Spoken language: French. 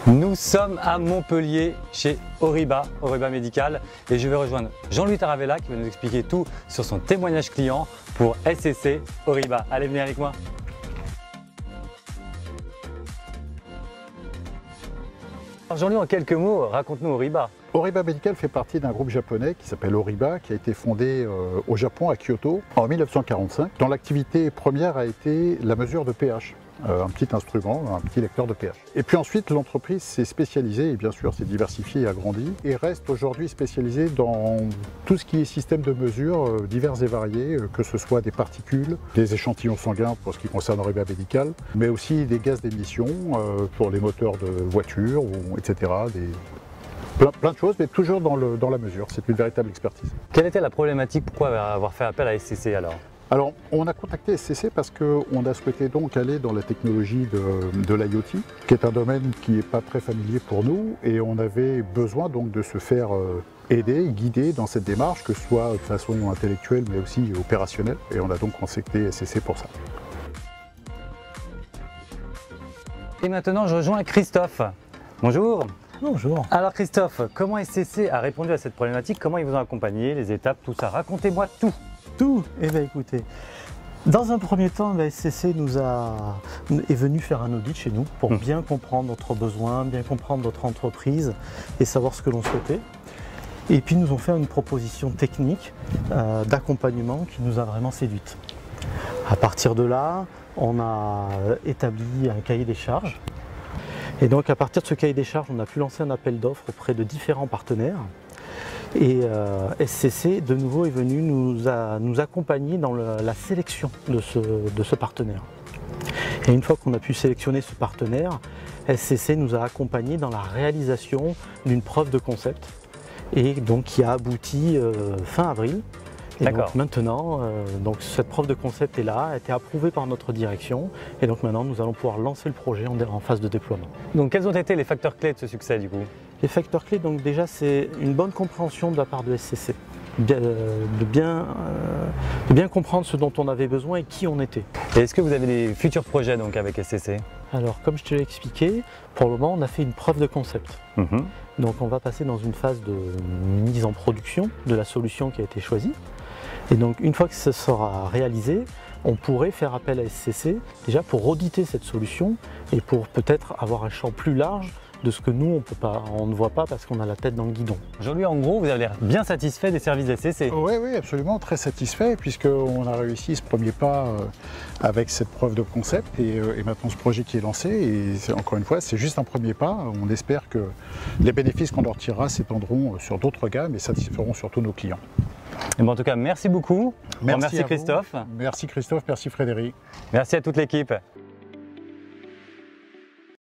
Nous sommes à Montpellier chez Oriba Médical et je vais rejoindre Jean-Louis Taravella qui va nous expliquer tout sur son témoignage client pour SCC Oriba. Allez, venez avec moi. Jean-Louis, en quelques mots, raconte-nous Oriba. Oriba Medical fait partie d'un groupe japonais qui s'appelle Oriba, qui a été fondé au Japon, à Kyoto, en 1945, dont l'activité première a été la mesure de pH. Un petit instrument, un petit lecteur de pH. Et puis ensuite, l'entreprise s'est spécialisée, et bien sûr s'est diversifiée et agrandie, et reste aujourd'hui spécialisée dans tout ce qui est système de mesure divers et variés, que ce soit des particules, des échantillons sanguins pour ce qui concerne Oriba Medical, mais aussi des gaz d'émission pour les moteurs de voitures, etc. Plein de choses, mais toujours dans la mesure. C'est une véritable expertise. Quelle était la problématique? Pourquoi avoir fait appel à SCC alors? Alors, on a contacté SCC parce qu'on a souhaité donc aller dans la technologie de l'IoT, qui est un domaine qui n'est pas très familier pour nous, et on avait besoin donc de se faire aider, guider dans cette démarche, que ce soit de façon intellectuelle mais aussi opérationnelle, et on a donc contacté SCC pour ça. Et maintenant, je rejoins Christophe. Bonjour. Bonjour. Alors Christophe, comment SCC a répondu à cette problématique? Comment ils vous ont accompagné, les étapes, tout ça? Racontez-moi tout. Tout. Eh bien écoutez, dans un premier temps, la SCC est venu faire un audit chez nous pour bien comprendre notre besoin, bien comprendre notre entreprise et savoir ce que l'on souhaitait. Et puis nous ont fait une proposition technique d'accompagnement qui nous a vraiment séduite. À partir de là, on a établi un cahier des charges. Et donc à partir de ce cahier des charges, on a pu lancer un appel d'offres auprès de différents partenaires. Et SCC, de nouveau, est venu nous accompagner dans la sélection de ce partenaire. Et une fois qu'on a pu sélectionner ce partenaire, SCC nous a accompagnés dans la réalisation d'une preuve de concept, et donc qui a abouti fin avril. Et donc maintenant, cette preuve de concept est là, a été approuvée par notre direction, et donc maintenant nous allons pouvoir lancer le projet en phase de déploiement. Donc quels ont été les facteurs clés de ce succès du coup? Les facteurs clés, donc déjà c'est une bonne compréhension de la part de SCC, de bien comprendre ce dont on avait besoin et qui on était. Et est-ce que vous avez des futurs projets donc avec SCC? Alors comme je te l'ai expliqué, pour le moment on a fait une preuve de concept. Donc on va passer dans une phase de mise en production de la solution qui a été choisie. Et donc une fois que ce sera réalisé, on pourrait faire appel à SCC déjà pour auditer cette solution et pour peut-être avoir un champ plus large de ce que nous on ne voit pas parce qu'on a la tête dans le guidon. Jean-Louis, en gros, vous avez l'air bien satisfait des services SCC. Oui, absolument, très satisfait, puisqu'on a réussi ce premier pas avec cette preuve de concept et maintenant ce projet qui est lancé. Et encore une fois, c'est juste un premier pas. On espère que les bénéfices qu'on en retirera s'étendront sur d'autres gammes et satisferont surtout nos clients. Et bon, en tout cas, merci beaucoup. Merci Christophe. Merci Christophe, merci Frédéric. Merci à toute l'équipe.